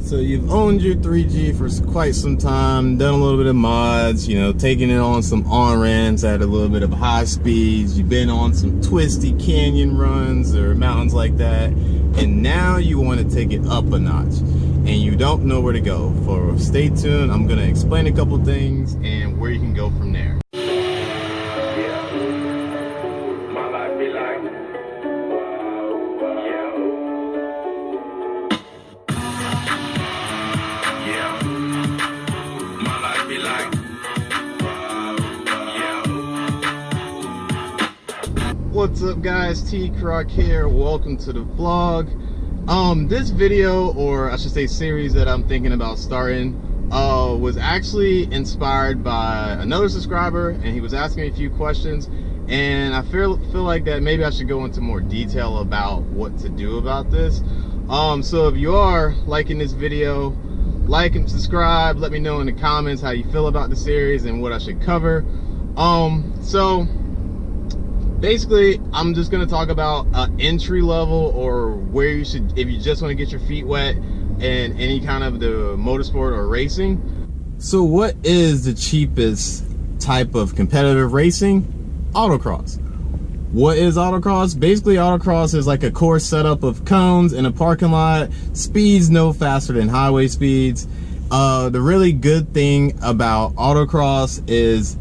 So you've owned your 3G for quite some time, done a little bit of mods, you know, taking it on some on-ramps at a little bit of high speeds. You've been on some twisty canyon runs or mountains like that. And now you want to take it up a notch and you don't know where to go. For stay tuned, I'm going to explain a couple things and where you can go from there. What's up guys, T-Croc here, welcome to the vlog. This video, or I should say series that I'm thinking about starting, was actually inspired by another subscriber, and he was asking me a few questions, and I feel like that maybe I should go into more detail about what to do about this. So if you are liking this video, like and subscribe, let me know in the comments how you feel about the series and what I should cover. So basically, I'm just going to talk about entry level, or where you should, if you just want to get your feet wet in any kind of the motorsport or racing. So what is the cheapest type of competitive racing? Autocross. What is autocross? Basically, autocross is like a course setup of cones in a parking lot, speeds no faster than highway speeds. The really good thing about autocross is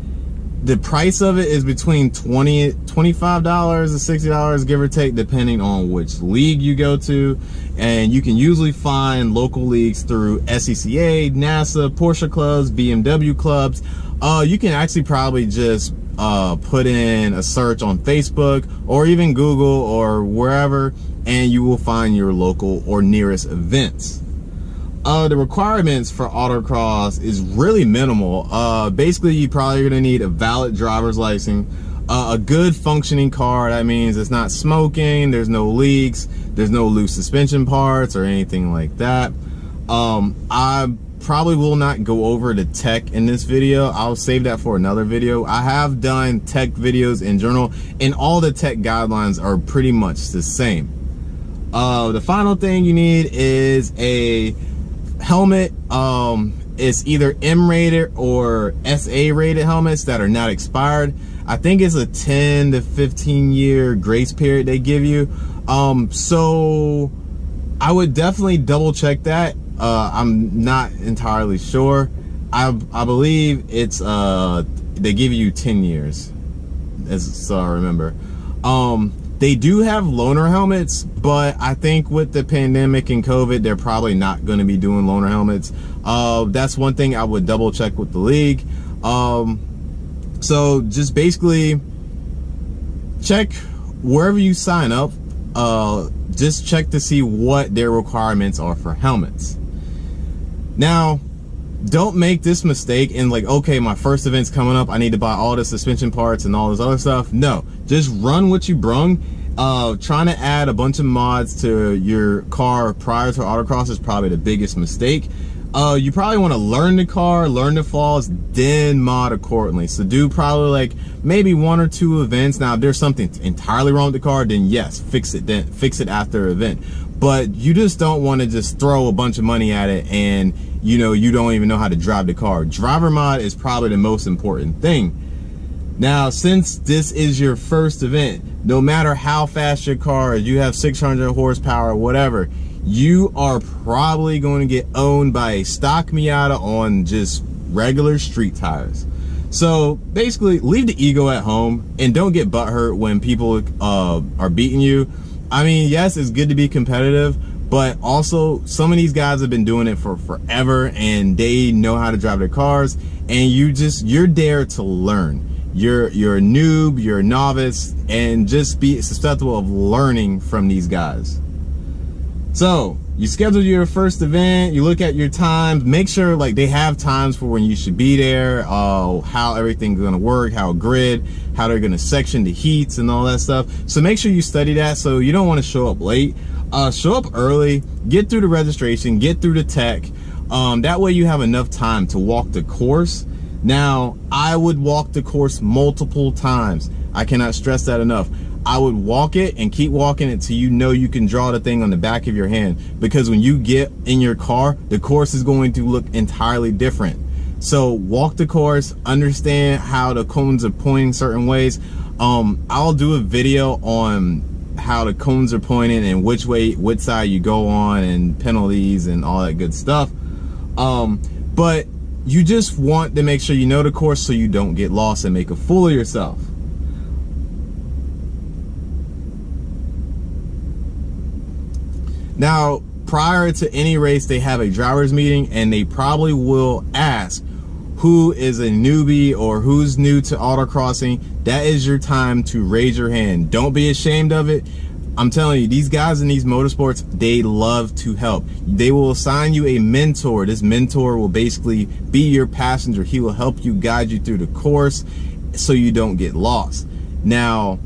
the price of it is between $25 and $60, give or take, depending on which league you go to. And you can usually find local leagues through SCCA, NASA, Porsche clubs, BMW clubs. You can actually probably just put in a search on Facebook or even Google or wherever, and you will find your local or nearest events. The requirements for autocross is really minimal. Basically, you probably gonna need a valid driver's license, a good functioning car. That means it's not smoking, there's no leaks, there's no loose suspension parts or anything like that. I probably will not go over the tech in this video. I'll save that for another video. I have done tech videos in general, and all the tech guidelines are pretty much the same. The final thing you need is a helmet. It's either M rated or SA rated helmets that are not expired. I think it's a 10 to 15 year grace period they give you. So I would definitely double check that. I'm not entirely sure. I believe it's they give you 10 years, so I remember. They do have loaner helmets, but I think with the pandemic and COVID, they're probably not going to be doing loaner helmets. That's one thing I would double check with the league. So just basically check wherever you sign up. Just check to see what their requirements are for helmets. Now, don't make this mistake and like, okay, my first event's coming up, I need to buy all the suspension parts and all this other stuff. No, just run what you brung. Trying to add a bunch of mods to your car prior to autocross is probably the biggest mistake. You probably want to learn the car, learn the flaws, then mod accordingly. So do probably like maybe 1 or 2 events. Now, if there's something entirely wrong with the car, then yes, fix it. Then fix it after an event. But you just don't want to just throw a bunch of money at it and you know you don't even know how to drive the car. Driver mod is probably the most important thing. Now, since this is your first event, no matter how fast your car is, you have 600 horsepower, whatever, you are probably going to get owned by a stock Miata on just regular street tires. So basically, leave the ego at home and don't get butthurt when people are beating you. I mean, yes, it's good to be competitive, but also some of these guys have been doing it for forever and they know how to drive their cars, and you're there to learn. You're a noob, you're a novice, and just be susceptible of learning from these guys. So you schedule your first event, you look at your times, make sure like they have times for when you should be there, how everything's gonna work, how grid, how they're gonna section the heats and all that stuff. So make sure you study that. So you don't want to show up late. Show up early, get through the registration, get through the tech. That way you have enough time to walk the course. Now, I would walk the course multiple times. I cannot stress that enough. I would walk it and keep walking it till you know you can draw the thing on the back of your hand, because when you get in your car, the course is going to look entirely different. So walk the course, understand how the cones are pointing certain ways. I'll do a video on how the cones are pointing and which side you go on, and penalties and all that good stuff. But you just want to make sure you know the course so you don't get lost and make a fool of yourself. Now, prior to any race, they have a driver's meeting, and they probably will ask who is a newbie or who's new to autocrossing. That is your time to raise your hand. Don't be ashamed of it. I'm telling you, these guys in these motorsports, they love to help. They will assign you a mentor. This mentor will basically be your passenger. He will help you, guide you through the course so you don't get lost. Now,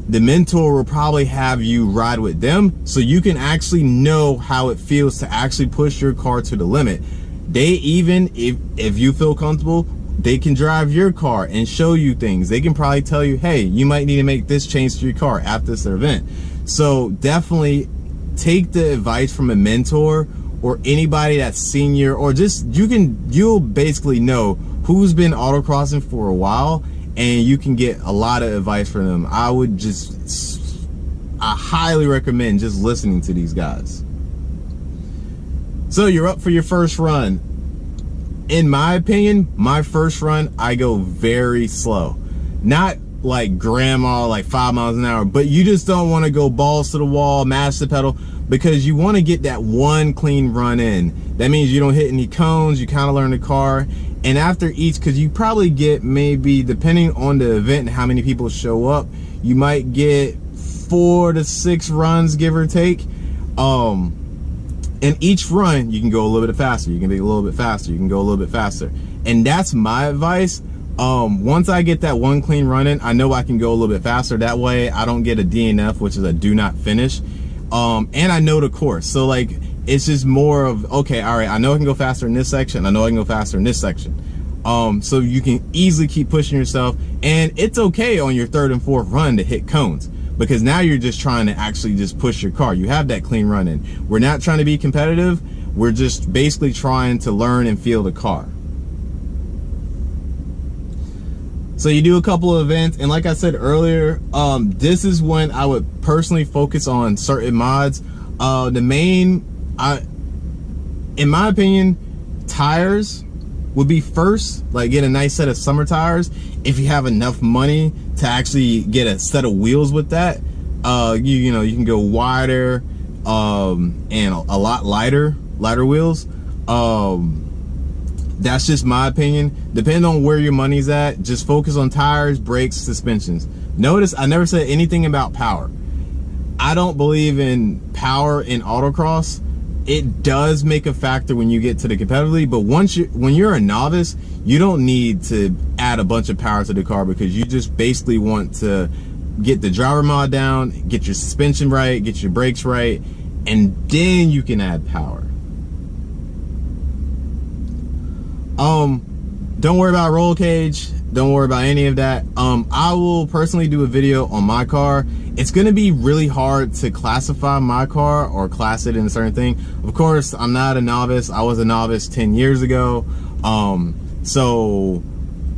the mentor will probably have you ride with them so you can actually know how it feels to actually push your car to the limit. They even, if you feel comfortable, they can drive your car and show you things. They can probably tell you, hey, you might need to make this change to your car after this event. So definitely take the advice from a mentor or anybody that's senior, or just you'll basically know who's been autocrossing for a while, and you can get a lot of advice from them. I highly recommend just listening to these guys. So you're up for your first run. In my opinion, my first run, I go very slow. Not like grandma, like 5 miles an hour, but you just don't want to go balls to the wall, mash the pedal, because you want to get that one clean run in. That means you don't hit any cones, you kind of learn the car. And after each, because you probably get, maybe depending on the event and how many people show up, you might get 4 to 6 runs, give or take. And each run, you can go a little bit faster, you can be a little bit faster, you can go a little bit faster. And that's my advice. Once I get that one clean run in, I know I can go a little bit faster. That way I don't get a DNF, which is a do not finish. And I know the course. So like, it's just more of, okay, all right, I know I can go faster in this section. I know I can go faster in this section. So you can easily keep pushing yourself, and it's okay on your 3rd and 4th run to hit cones, because now you're just trying to actually just push your car. You have that clean run in. We're not trying to be competitive. We're just basically trying to learn and feel the car. So you do a couple of events, and like I said earlier, this is when I would personally focus on certain mods. In my opinion, tires would be first. Like, get a nice set of summer tires. If you have enough money to actually get a set of wheels with that, you know, you can go wider and a lot lighter wheels. That's just my opinion. Depending on where your money's at, just focus on tires, brakes, suspensions. Notice I never said anything about power. I don't believe in power in autocross. It does make a factor when you get to the competitively, but when you're a novice, you don't need to add a bunch of power to the car, because you just basically want to get the driver mod down, get your suspension right, get your brakes right, and then you can add power. Don't worry about roll cage. Don't worry about any of that. I will personally do a video on my car. It's going to be really hard to classify my car or class it in a certain thing. Of course, I'm not a novice. I was a novice 10 years ago. So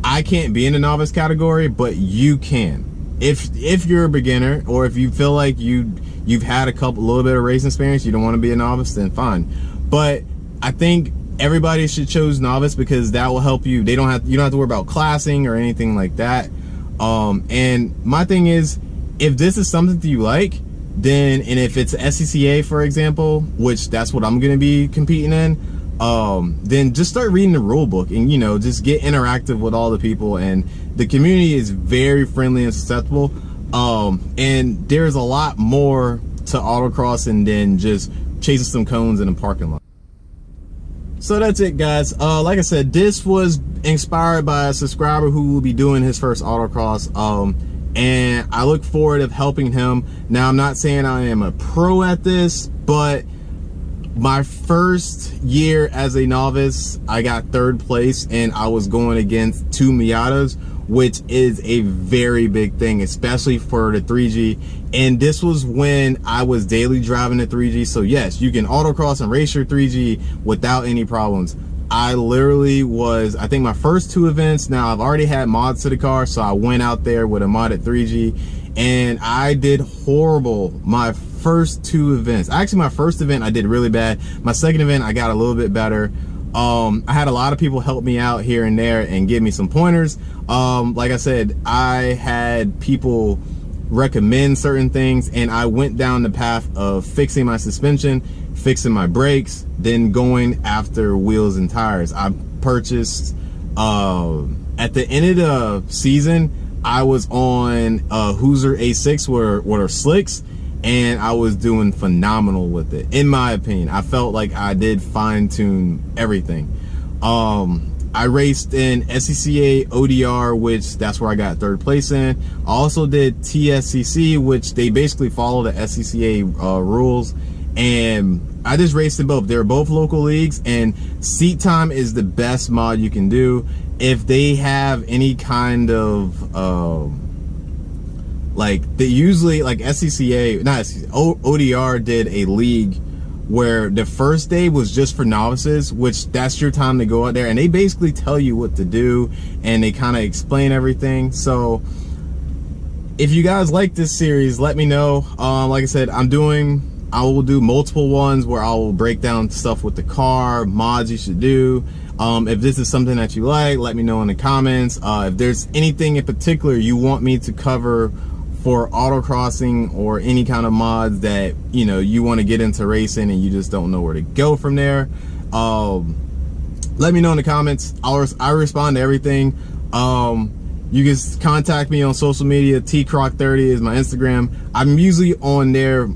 I can't be in the novice category, but you can. If you're a beginner, or if you feel like you've had a little bit of racing experience, you don't want to be a novice, then fine. But I think everybody should choose novice, because that will help you. You don't have to worry about classing or anything like that. And my thing is, if this is something that you like, then, and if it's SCCA, for example, which that's what I'm going to be competing in, then just start reading the rule book, and, you know, just get interactive with all the people. And the community is very friendly and susceptible. And there's a lot more to autocrossing than just chasing some cones in a parking lot. So that's it, guys. Like I said, this was inspired by a subscriber who will be doing his first autocross. And I look forward to helping him. Now, I'm not saying I am a pro at this, but my first year as a novice, I got 3rd place, and I was going against 2 Miatas, which is a very big thing, especially for the 3G. And this was when I was daily driving the 3G. So yes, you can autocross and race your 3G without any problems. I literally was, I think my first 2 events, now I've already had mods to the car, so I went out there with a modded 3G and I did horrible my first 2 events. Actually, my first event I did really bad. My second event I got a little bit better. I had a lot of people help me out here and there and give me some pointers. Like I said, I had people recommend certain things, and I went down the path of fixing my suspension, fixing my brakes, then going after wheels and tires. I purchased, at the end of the season, I was on Hoosier A6 with her slicks, and I was doing phenomenal with it, in my opinion. I felt like I did fine-tune everything. I raced in SCCA ODR, which that's where I got 3rd place in. I also did TSCC, which they basically follow the SCCA rules, and I just raced in both. They're both local leagues, and seat time is the best mod you can do. If they have any kind of like, they usually, like SCCA, not SCCA, ODR did a league where the first day was just for novices, which that's your time to go out there, and they basically tell you what to do and they kind of explain everything. So if you guys like this series, let me know. Like I said, I will do multiple ones where I will break down stuff with the car, mods you should do. If this is something that you like, let me know in the comments. If there's anything in particular you want me to cover for autocrossing or any kind of mods that, you know, you want to get into racing and you just don't know where to go from there, let me know in the comments. I respond to everything. You can contact me on social media. tcroc30 is my Instagram. I'm usually on there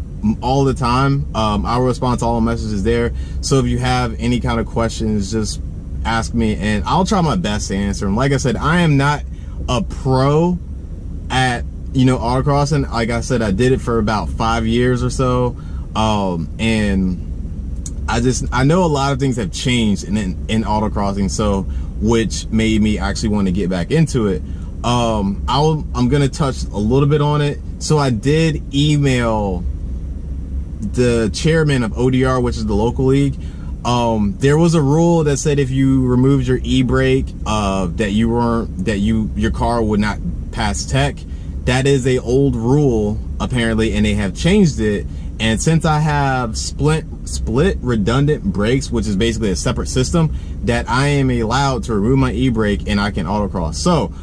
all the time. I'll respond to all messages there. So if you have any kind of questions, just ask me and I'll try my best to answer them. Like I said, I am not a pro at, you know, autocrossing. Like I said, I did it for about 5 years or so, and I know a lot of things have changed in autocrossing, so which made me actually want to get back into it. I'm gonna touch a little bit on it. So I did email the chairman of ODR, which is the local league. There was a rule that said if you removed your e-brake, that your car would not pass tech. That is a old rule apparently, and they have changed it. And since I have split redundant brakes, which is basically a separate system, that I am allowed to remove my e-brake and I can autocross. So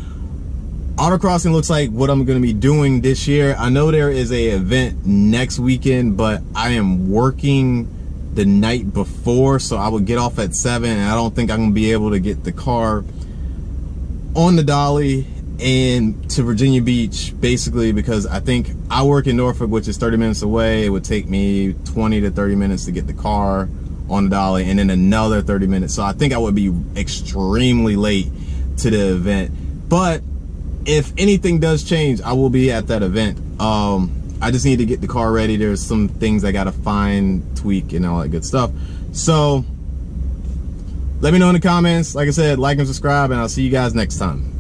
autocrossing looks like what I'm going to be doing this year. I know there is a event next weekend, but I am working the night before, so I would get off at 7, and I don't think I'm going to be able to get the car on the dolly and to Virginia Beach, basically because I think I work in Norfolk, which is 30 minutes away. It would take me 20 to 30 minutes to get the car on the dolly, and then another 30 minutes. So I think I would be extremely late to the event. But if anything does change, I will be at that event. I just need to get the car ready. There's some things I gotta fine tweak and all that good stuff. So let me know in the comments. Like I said, like and subscribe, and I'll see you guys next time.